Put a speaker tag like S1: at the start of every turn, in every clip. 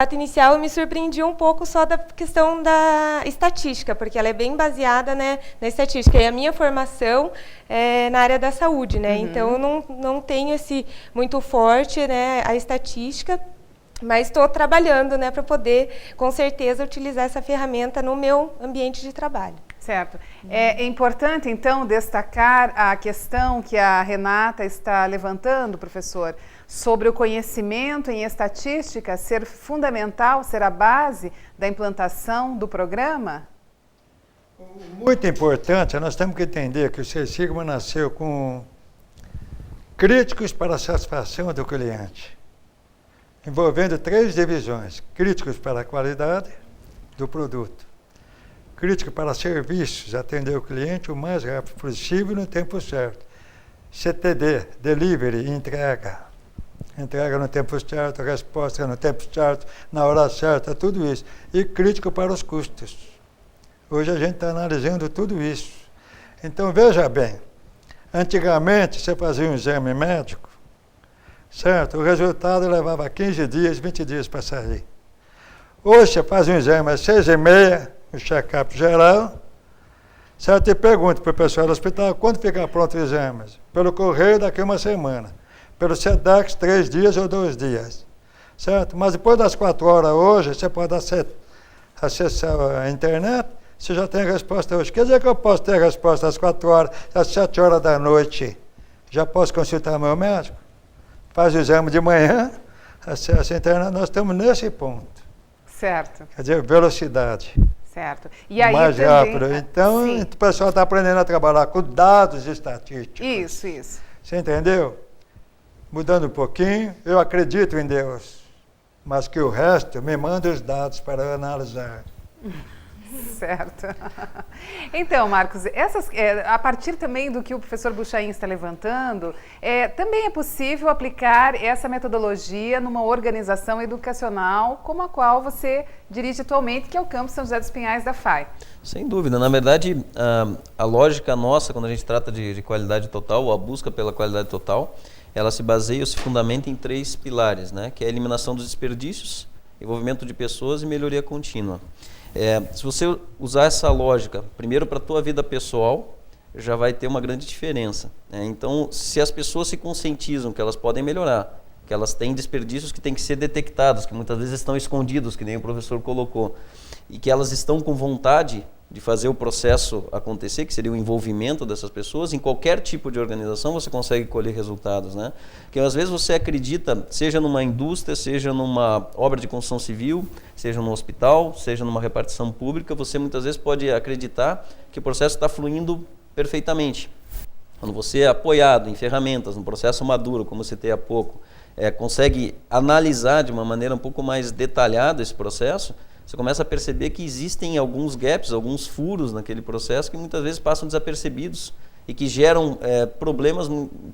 S1: projeto inicial eu me surpreendi um pouco só da questão da estatística, porque ela é bem baseada, né, na estatística. E a minha formação é na área da saúde, né? Então eu não tenho esse muito forte, né, a estatística, mas estou trabalhando, né, para poder, com certeza, utilizar essa ferramenta no meu ambiente de trabalho.
S2: Certo. É importante, então, destacar a questão que a Renata está levantando, professor, sobre o conhecimento em estatística ser fundamental, ser a base da implantação do programa?
S3: Muito importante, nós temos que entender que o Seis Sigma nasceu com críticos para a satisfação do cliente, envolvendo 3 divisões: críticos para a qualidade do produto, crítico para serviços, atender o cliente o mais rápido possível no tempo certo, CTD, delivery, entrega no tempo certo, resposta no tempo certo, na hora certa, tudo isso, e crítico para os custos. Hoje a gente está analisando tudo isso. Então veja bem, antigamente você fazia um exame médico, certo? O resultado levava 15 dias, 20 dias para sair. Hoje você faz um exame às 6h30, um check-up geral, certo? E pergunta para o pessoal do hospital, quando fica pronto o exame? Pelo correio, daqui a uma semana. Pelo SEDAX, 3 dias ou 2 dias, certo? Mas depois das 4 horas hoje, você pode acessar a internet, você já tem a resposta hoje. Quer dizer que eu posso ter a resposta às 4 horas, às 7 horas da noite, já posso consultar meu médico? Faz o exame de manhã, acessa a internet, nós estamos nesse ponto.
S2: Certo.
S3: Quer dizer, velocidade.
S2: Certo. E aí
S3: mais
S2: também,
S3: rápido. Então,
S2: sim,
S3: o pessoal está aprendendo a trabalhar com dados estatísticos.
S2: Isso.
S3: Você entendeu? Mudando um pouquinho, eu acredito em Deus, mas que o resto me manda os dados para analisar.
S2: Certo. Então, Marcos, a partir também do que o professor Buchain está levantando, também é possível aplicar essa metodologia numa organização educacional como a qual você dirige atualmente, que é o Campus São José dos Pinhais da FAI.
S4: Sem dúvida. Na verdade, a lógica nossa, quando a gente trata de qualidade total, ou a busca pela qualidade total, ela se baseia ou se fundamenta em 3 pilares, né? Que é a eliminação dos desperdícios, envolvimento de pessoas e melhoria contínua. Se você usar essa lógica, primeiro para a tua vida pessoal, já vai ter uma grande diferença, né? Então, se as pessoas se conscientizam que elas podem melhorar, que elas têm desperdícios que têm que ser detectados, que muitas vezes estão escondidos, que nem o professor colocou, e que elas estão com vontade de fazer o processo acontecer, que seria o envolvimento dessas pessoas, em qualquer tipo de organização você consegue colher resultados, né? Porque às vezes você acredita, seja numa indústria, seja numa obra de construção civil, seja num hospital, seja numa repartição pública, você muitas vezes pode acreditar que o processo está fluindo perfeitamente. Quando você é apoiado em ferramentas, num processo maduro, como eu citei há pouco, consegue analisar de uma maneira um pouco mais detalhada esse processo, você começa a perceber que existem alguns gaps, alguns furos naquele processo que muitas vezes passam desapercebidos e que geram problemas,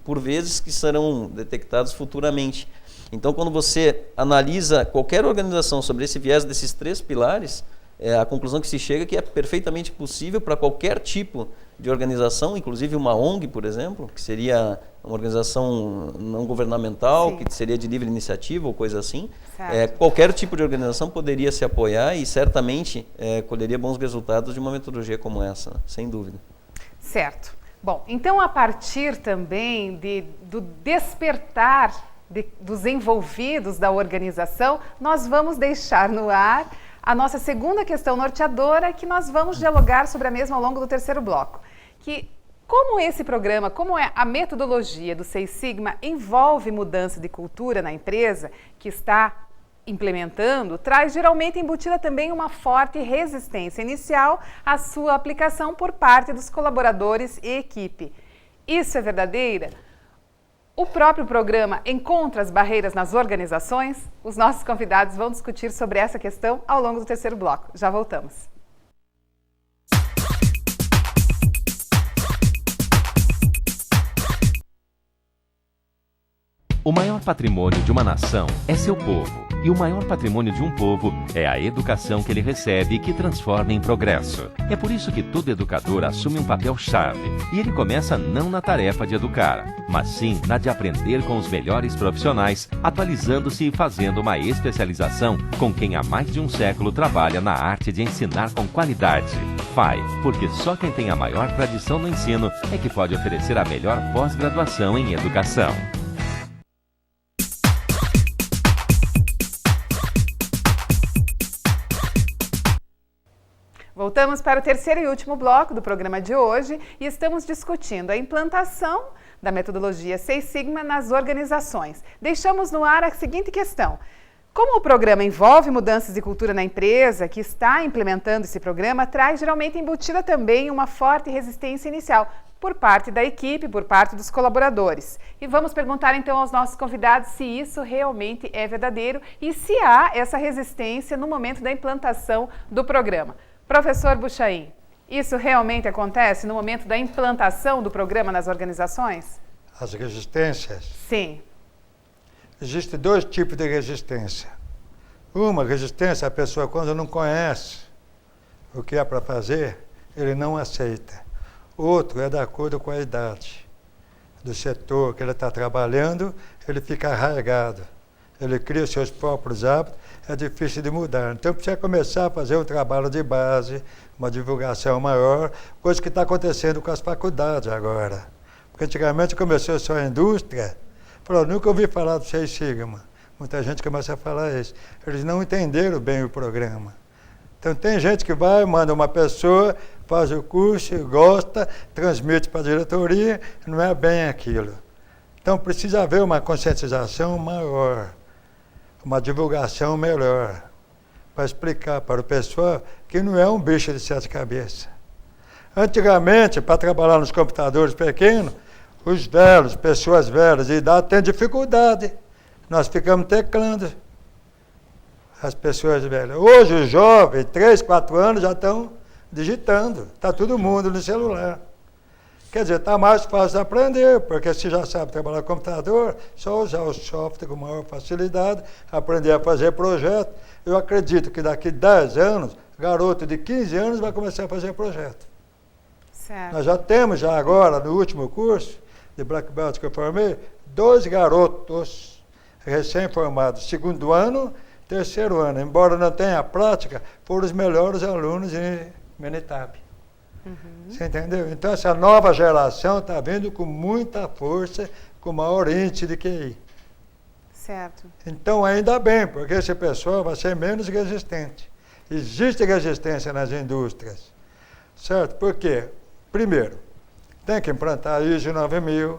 S4: por vezes, que serão detectados futuramente. Então, quando você analisa qualquer organização sobre esse viés desses 3 pilares, a conclusão que se chega é que é perfeitamente possível para qualquer tipo de organização, inclusive uma ONG, por exemplo, que seria uma organização não governamental, sim, que seria de livre iniciativa ou coisa assim. Qualquer tipo de organização poderia se apoiar e certamente colheria bons resultados de uma metodologia como essa, sem dúvida.
S2: Certo. Bom, então a partir também do despertar dos envolvidos da organização, nós vamos deixar no ar a nossa segunda questão norteadora, que nós vamos dialogar sobre a mesma ao longo do 3º bloco. Que como esse programa, como é a metodologia do Seis Sigma envolve mudança de cultura na empresa que está implementando, traz geralmente embutida também uma forte resistência inicial à sua aplicação por parte dos colaboradores e equipe. Isso é verdadeiro? O próprio programa encontra as barreiras nas organizações? Os nossos convidados vão discutir sobre essa questão ao longo do 3º bloco. Já voltamos.
S5: O maior patrimônio de uma nação é seu povo. E o maior patrimônio de um povo é a educação que ele recebe e que transforma em progresso. É por isso que todo educador assume um papel-chave. E ele começa não na tarefa de educar, mas sim na de aprender com os melhores profissionais, atualizando-se e fazendo uma especialização com quem há mais de um século trabalha na arte de ensinar com qualidade. FAI, porque só quem tem a maior tradição no ensino é que pode oferecer a melhor pós-graduação em educação.
S2: Voltamos para o terceiro e último bloco do programa de hoje e estamos discutindo a implantação da metodologia Seis Sigma nas organizações. Deixamos no ar a seguinte questão: como o programa envolve mudanças de cultura na empresa que está implementando esse programa, traz geralmente embutida também uma forte resistência inicial por parte da equipe, por parte dos colaboradores. E vamos perguntar então aos nossos convidados se isso realmente é verdadeiro e se há essa resistência no momento da implantação do programa. Professor Buchaim, isso realmente acontece no momento da implantação do programa nas organizações?
S3: As resistências?
S2: Sim.
S3: Existem dois tipos de resistência. Uma resistência, a pessoa quando não conhece o que é para fazer, ele não aceita. Outro é de acordo com a idade do setor que ele está trabalhando, ele fica arraigado. Ele cria seus próprios hábitos, é difícil de mudar. Então precisa começar a fazer um trabalho de base, uma divulgação maior, coisa que está acontecendo com as faculdades agora. Porque antigamente começou só a indústria, falou, nunca ouvi falar do Seis Sigma. Muita gente começa a falar isso. Eles não entenderam bem o programa. Então tem gente que vai, manda uma pessoa, faz o curso, gosta, transmite para a diretoria, não é bem aquilo. Então precisa haver uma conscientização maior, uma divulgação melhor, para explicar para o pessoal que não é um bicho de sete cabeças. Antigamente, para trabalhar nos computadores pequenos, os velhos, pessoas velhas de idade, têm dificuldade. Nós ficamos teclando as pessoas velhas. Hoje, os jovens, 3, 4 anos, já estão digitando. Está todo mundo no celular. Quer dizer, está mais fácil de aprender, porque se já sabe trabalhar com computador, só usar o software com maior facilidade, aprender a fazer projeto. Eu acredito que daqui 10 anos, garoto de 15 anos vai começar a fazer projeto.
S2: Certo.
S3: Nós já temos, já agora, no último curso de Black Belt que eu formei, 2 garotos recém-formados, 2º ano, 3º ano. Embora não tenha prática, foram os melhores alunos em Menitab. Você entendeu? Então essa nova geração está vindo com muita força, com maior índice de QI.
S2: Certo.
S3: Então ainda bem, porque esse pessoal vai ser menos resistente. Existe resistência nas indústrias. Certo? Por quê? Primeiro, tem que implantar ISO 9000,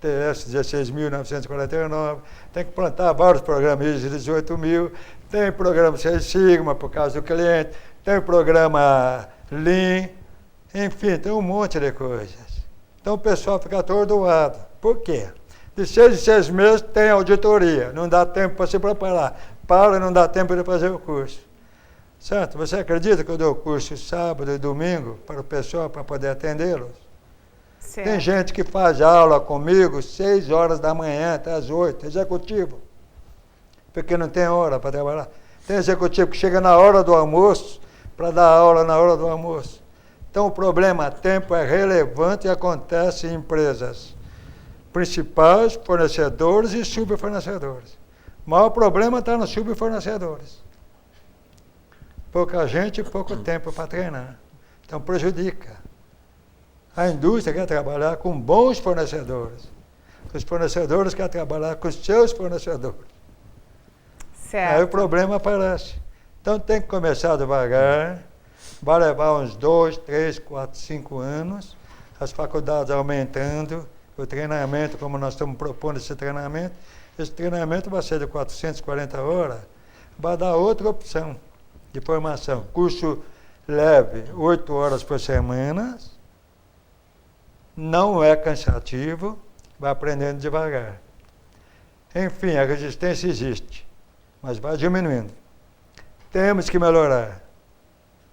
S3: TS 16.949, tem que implantar vários programas ISO 18.000, tem programa Seis Sigma por causa do cliente, tem programa Lean, enfim, tem um monte de coisas. Então o pessoal fica atordoado. Por quê? De 6 em 6 meses tem auditoria, não dá tempo para se preparar. Para, não dá tempo de fazer o curso. Certo? Você acredita que eu dou curso sábado e domingo para o pessoal, para poder atendê-los?
S2: Certo.
S3: Tem gente que faz aula comigo 6 horas da manhã até as 8, executivo. Porque não tem hora para trabalhar. Tem executivo que chega na hora do almoço para dar aula na hora do almoço. Então o problema tempo é relevante e acontece em empresas principais, fornecedores e subfornecedores. O maior problema está nos subfornecedores. Pouca gente e pouco tempo para treinar. Então prejudica. A indústria quer trabalhar com bons fornecedores. Os fornecedores querem trabalhar com os seus fornecedores.
S2: Certo.
S3: Aí o problema aparece. Então tem que começar devagar. Vai levar uns 2, 3, 4, 5 anos. As faculdades aumentando. O treinamento, como nós estamos propondo esse treinamento vai ser de 440 horas. Vai dar outra opção de formação. Curso leve, 8 horas por semana. Não é cansativo, vai aprendendo devagar. Enfim, a resistência existe, mas vai diminuindo. Temos que melhorar,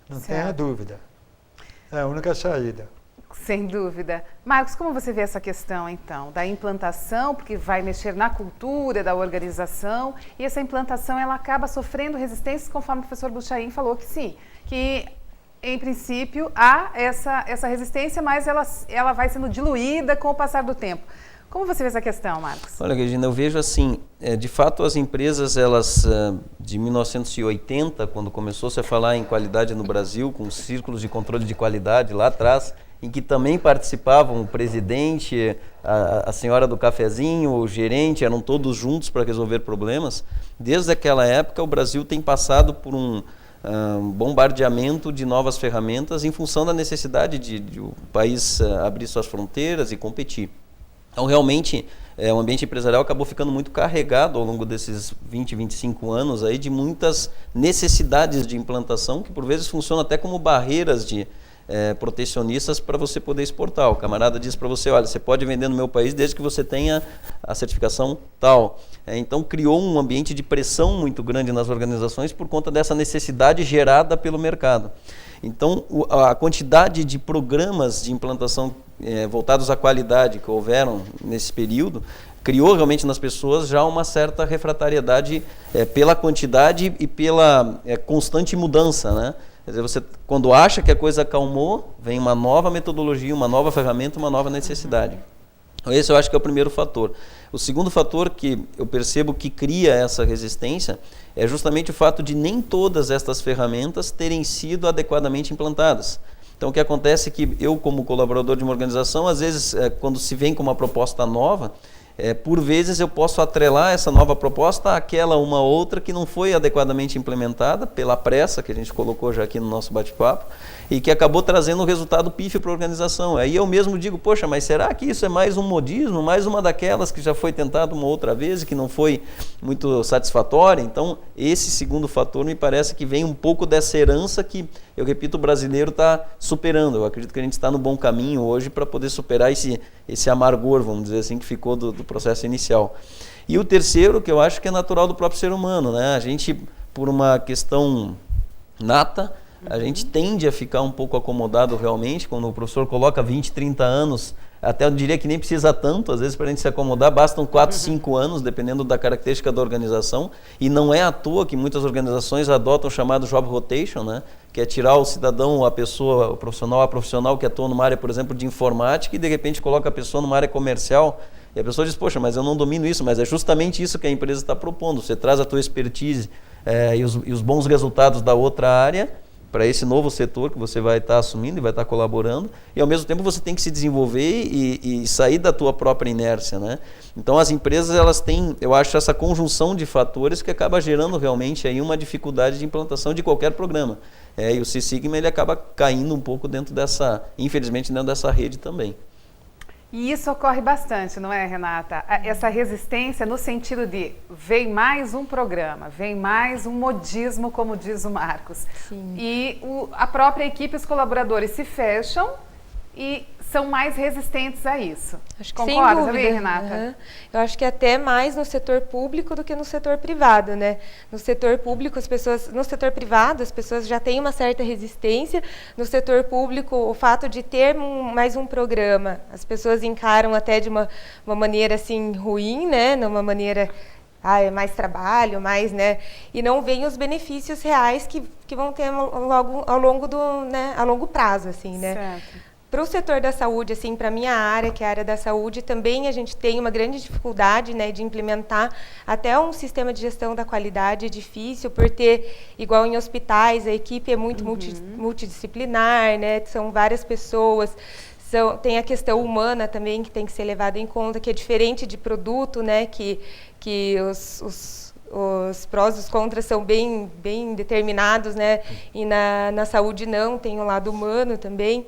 S3: não tenha dúvida. É a única saída.
S2: Sem dúvida. Marcos, como você vê essa questão, então, da implantação, porque vai mexer na cultura da organização, e essa implantação ela acaba sofrendo resistências, conforme o professor Buchain falou que sim, que em princípio há essa resistência, mas ela vai sendo diluída com o passar do tempo. Como você vê essa questão, Marcos?
S4: Olha, Regina, eu vejo assim, de fato as empresas, elas de 1980, quando começou-se a falar em qualidade no Brasil, com círculos de controle de qualidade lá atrás, em que também participavam o presidente, a senhora do cafezinho, o gerente, eram todos juntos para resolver problemas. Desde aquela época, o Brasil tem passado por um bombardeamento de novas ferramentas em função da necessidade de o país abrir suas fronteiras e competir. Então, realmente, o ambiente empresarial acabou ficando muito carregado ao longo desses 20, 25 anos aí, de muitas necessidades de implantação, que por vezes funcionam até como barreiras protecionistas para você poder exportar. O camarada diz para você, olha, você pode vender no meu país desde que você tenha a certificação tal. Então, criou um ambiente de pressão muito grande nas organizações por conta dessa necessidade gerada pelo mercado. Então, a quantidade de programas de implantação voltados à qualidade que houveram nesse período, criou realmente nas pessoas já uma certa refratariedade pela quantidade e pela constante mudança, né? Quer dizer, você, quando acha que a coisa acalmou, vem uma nova metodologia, uma nova ferramenta, uma nova necessidade. Esse eu acho que é o primeiro fator. O segundo fator que eu percebo que cria essa resistência é justamente o fato de nem todas estas ferramentas terem sido adequadamente implantadas. Então, o que acontece é que eu, como colaborador de uma organização, às vezes, quando se vem com uma proposta nova, por vezes eu posso atrelar essa nova proposta àquela uma outra que não foi adequadamente implementada pela pressa que a gente colocou já aqui no nosso bate-papo e que acabou trazendo um resultado pífio para a organização. Aí eu mesmo digo, poxa, mas será que isso é mais um modismo, mais uma daquelas que já foi tentado uma outra vez e que não foi muito satisfatória? Então, esse segundo fator me parece que vem um pouco dessa herança que, eu repito, o brasileiro está superando. Eu acredito que a gente está no bom caminho hoje para poder superar esse amargor, vamos dizer assim, que ficou do processo inicial. E o terceiro, que eu acho que é natural do próprio ser humano, né? A gente, por uma questão nata, a gente tende a ficar um pouco acomodado realmente, quando o professor coloca 20, 30 anos, até eu diria que nem precisa tanto, às vezes para a gente se acomodar, bastam 4, 5 anos, dependendo da característica da organização, e não é à toa que muitas organizações adotam o chamado job rotation, né? Que é tirar o cidadão, a pessoa, o profissional que atua numa área, por exemplo, de informática, e de repente coloca a pessoa numa área comercial, e a pessoa diz, poxa, mas eu não domino isso, mas é justamente isso que a empresa está propondo, você traz a tua expertise e os bons resultados da outra área, para esse novo setor que você vai estar assumindo e vai estar colaborando, e ao mesmo tempo você tem que se desenvolver e sair da tua própria inércia, né? Então as empresas, elas têm, eu acho, essa conjunção de fatores que acaba gerando realmente aí uma dificuldade de implantação de qualquer programa. E o Six Sigma, ele acaba caindo um pouco dentro dessa, infelizmente, dentro dessa rede também.
S2: E isso ocorre bastante, não é, Renata? Essa resistência no sentido de vem mais um programa, vem mais um modismo, como diz o Marcos.
S1: Sim.
S2: E a própria equipe, os colaboradores se fecham e são mais resistentes a isso.
S1: Acho que
S2: Concorda
S1: sem dúvida,
S2: também, Renata?
S1: Uhum. Eu acho que até mais no setor público do que no setor privado, né? No setor público, no setor privado, as pessoas já têm uma certa resistência. No setor público, o fato de ter mais um programa, as pessoas encaram até de uma maneira assim ruim, né? Numa maneira é mais trabalho, mais, né? E não veem os benefícios reais que vão ter logo ao longo do, né? A longo prazo, assim, né?
S2: Certo.
S1: Para o setor da saúde, assim, para a minha área, que é a área da saúde, também a gente tem uma grande dificuldade, né, de implementar até um sistema de gestão da qualidade. É difícil, por ter, igual em hospitais, a equipe é muito multidisciplinar, né, são várias pessoas. Tem a questão humana também, que tem que ser levada em conta, que é diferente de produto, né, que os prós e os contras são bem determinados, né, e na saúde não, tem o lado humano também.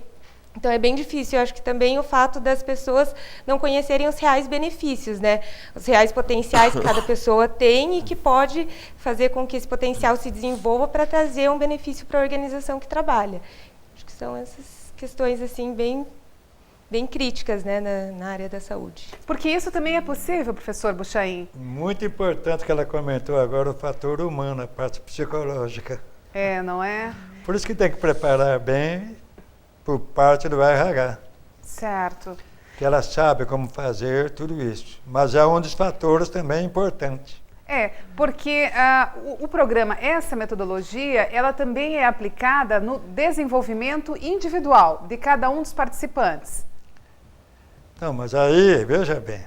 S1: Então, é bem difícil. Eu acho que também o fato das pessoas não conhecerem os reais benefícios, né? Os reais potenciais que cada pessoa tem e que pode fazer com que esse potencial se desenvolva para trazer um benefício para a organização que trabalha. Acho que são essas questões, assim, bem críticas, né, na área da saúde.
S2: Porque isso também é possível, professor Buchain?
S3: Muito importante que ela comentou agora, o fator humano, a parte psicológica.
S2: Não é?
S3: Por isso que tem que preparar bem, por parte do RH.
S2: Certo.
S3: Que ela sabe como fazer tudo isso. Mas é um dos fatores também importante.
S2: Porque o programa, essa metodologia, ela também é aplicada no desenvolvimento individual de cada um dos participantes.
S3: Não, mas aí, veja bem,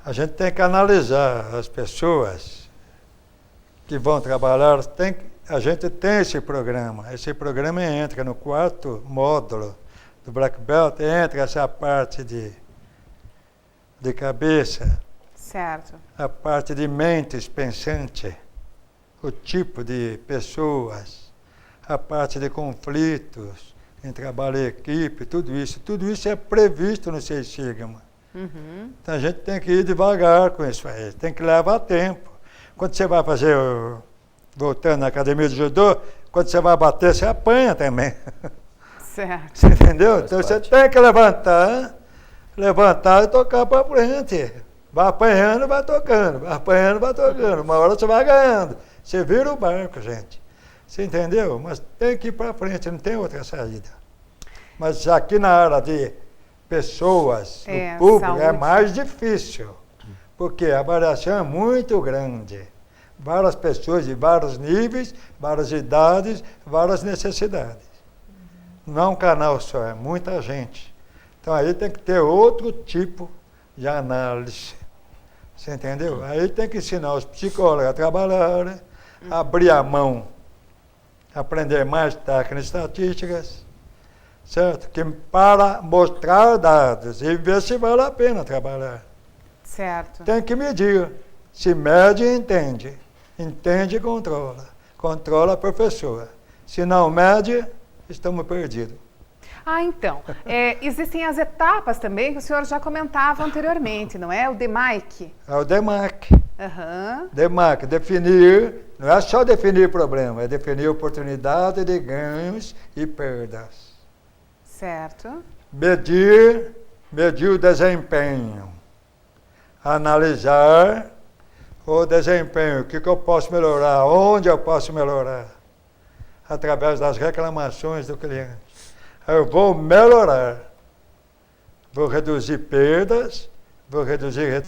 S3: a gente tem que analisar as pessoas que vão trabalhar. A gente tem esse programa. Esse programa entra no 4º módulo do Black Belt, entra essa parte de cabeça,
S2: Certo.
S3: a parte de mentes pensante, o tipo de pessoas, a parte de conflitos em trabalho em equipe, tudo isso é previsto no 6 Sigma.
S2: Uhum.
S3: Então a gente tem que ir devagar com isso aí, tem que levar tempo. Quando você vai fazer, voltando na academia de judô, quando você vai bater, você apanha também.
S2: Certo.
S3: Você entendeu?
S4: Faz
S3: Então você
S4: parte.
S3: tem que levantar e tocar para frente. Vai apanhando, vai tocando, vai apanhando, vai tocando. Uma hora você vai ganhando. Você vira o barco, gente. Você entendeu? Mas tem que ir para frente, não tem outra saída. Mas aqui na área de pessoas, no público, é
S2: saúde.
S3: mais difícil. Porque a variação é muito grande. Várias pessoas de vários níveis, várias idades, várias necessidades. Não é um canal só, é muita gente. Então aí tem que ter outro tipo de análise. Você entendeu? Aí tem que ensinar os psicólogos a trabalhar, abrir a mão, aprender mais técnicas estatísticas, certo? Que para mostrar dados e ver se vale a pena trabalhar.
S2: Certo.
S3: Tem que medir. Se mede e entende. Entende e controla. Controla a professora. Se não mede, estamos perdidos.
S2: Então, existem as etapas também que o senhor já comentava anteriormente, não é? O DMAIC.
S3: É o DEMAC.
S2: Aham.
S3: DEMAC, definir, não é só definir problema, é definir oportunidade de ganhos e perdas.
S2: Certo.
S3: Medir o desempenho. Analisar o desempenho, o que eu posso melhorar, onde eu posso melhorar, através das reclamações do cliente. Eu vou melhorar, vou reduzir perdas, vou reduzir